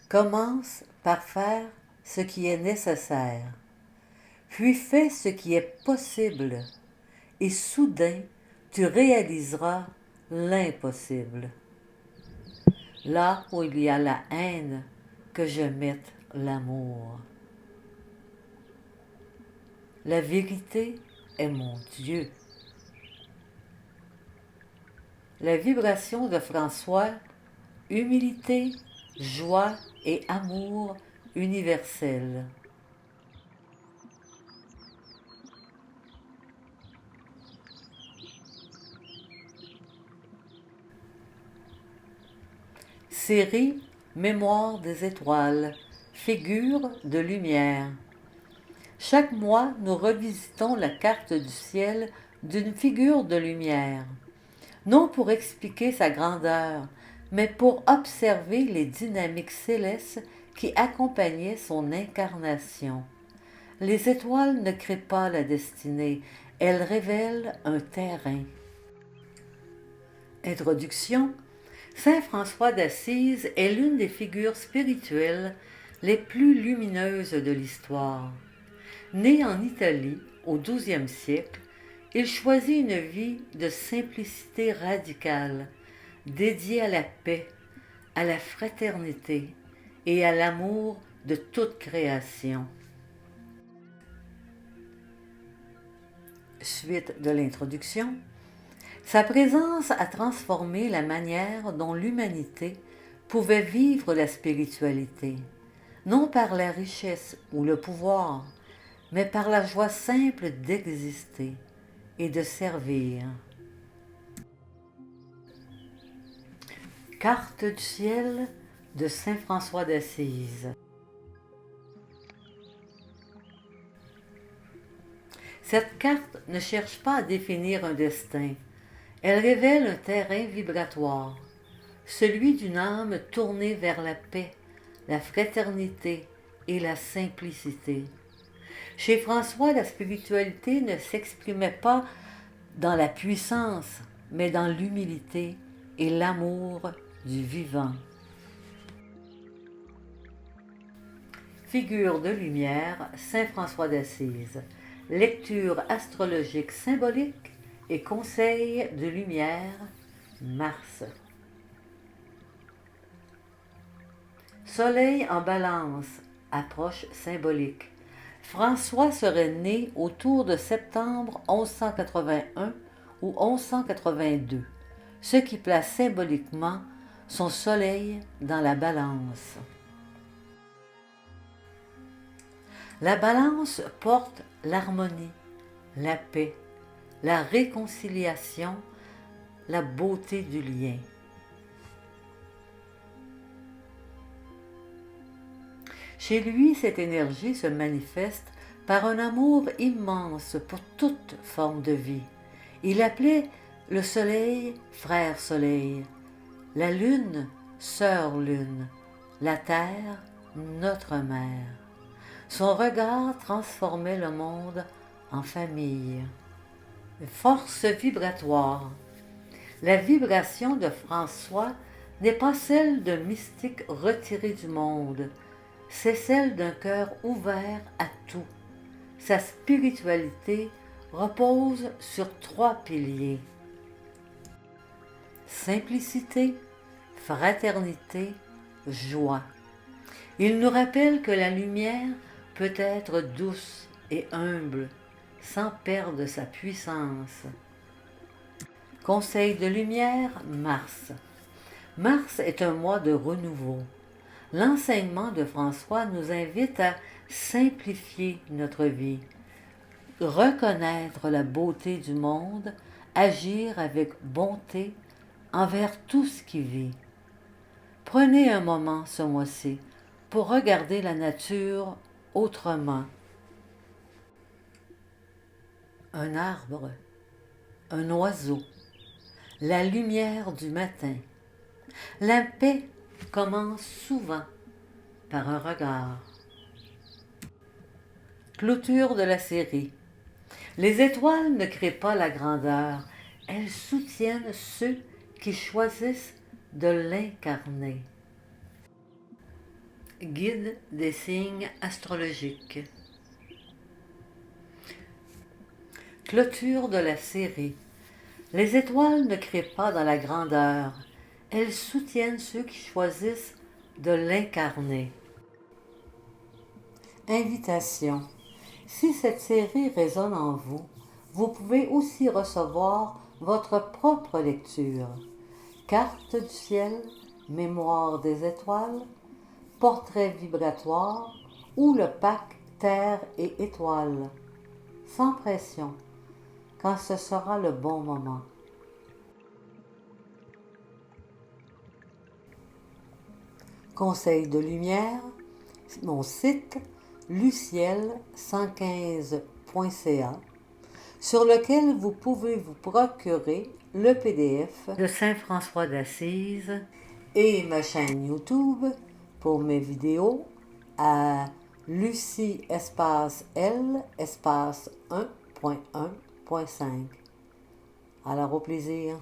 Commence par faire ce qui est nécessaire, puis fais ce qui est possible, et soudain tu réaliseras l'impossible. Là où il y a la haine, que je mette l'amour. La vérité est mon Dieu. La vibration de François, humilité, joie et amour universel. Série Mémoire des étoiles, figure de lumière. Chaque mois, nous revisitons la carte du ciel d'une figure de lumière, non pour expliquer sa grandeur, mais pour observer les dynamiques célestes qui accompagnaient son incarnation. Les étoiles ne créent pas la destinée, elles révèlent un terrain. Introduction. Saint François d'Assise est l'une des figures spirituelles les plus lumineuses de l'histoire. Né en Italie au XIIe siècle, il choisit une vie de simplicité radicale, dédiée à la paix, à la fraternité et à l'amour de toute création. Suite de l'introduction. Sa présence a transformé la manière dont l'humanité pouvait vivre la spiritualité, non par la richesse ou le pouvoir, mais par la joie simple d'exister et de servir. Carte du ciel de Saint François d'Assise. Cette carte ne cherche pas à définir un destin. Elle révèle un terrain vibratoire, celui d'une âme tournée vers la paix, la fraternité et la simplicité. Chez François, la spiritualité ne s'exprimait pas dans la puissance, mais dans l'humilité et l'amour du vivant. Figure de lumière, Saint François d'Assise. Lecture astrologique symbolique et conseil de lumière, Mars. Soleil en balance, approche symbolique. François serait né autour de septembre 1181 ou 1182, ce qui place symboliquement son soleil dans la balance. La balance porte l'harmonie, la paix, la réconciliation, la beauté du lien. Chez lui, cette énergie se manifeste par un amour immense pour toute forme de vie. Il appelait le soleil frère soleil, la lune sœur lune, la terre notre mère. Son regard transformait le monde en famille. Force vibratoire. La vibration de François n'est pas celle d'un mystique retiré du monde, c'est celle d'un cœur ouvert à tout. Sa spiritualité repose sur 3 piliers. Simplicité, fraternité, joie. Il nous rappelle que la lumière peut être douce et humble, sans perdre sa puissance. Conseil de lumière, Mars. Mars est un mois de renouveau. L'enseignement de François nous invite à simplifier notre vie, reconnaître la beauté du monde, agir avec bonté envers tout ce qui vit. Prenez un moment ce mois-ci pour regarder la nature autrement. Un arbre, un oiseau, la lumière du matin. La paix commence souvent par un regard. Clôture de la série. Les étoiles ne créent pas la grandeur, elles soutiennent ceux qui choisissent de l'incarner. Guide des signes astrologiques. Clôture de la série. Les étoiles ne créent pas dans la grandeur, elles soutiennent ceux qui choisissent de l'incarner. Invitation. Si cette série résonne en vous, vous pouvez aussi recevoir votre propre lecture. Carte du ciel, mémoire des étoiles, portrait vibratoire ou le pack Terre et étoiles. Sans pression, quand ce sera le bon moment. Conseil de lumière, mon site luciel115.ca sur lequel vous pouvez vous procurer le PDF de Saint François d'Assise et ma chaîne YouTube pour mes vidéos à Lucie espace L espace 1.1.5. Alors au plaisir.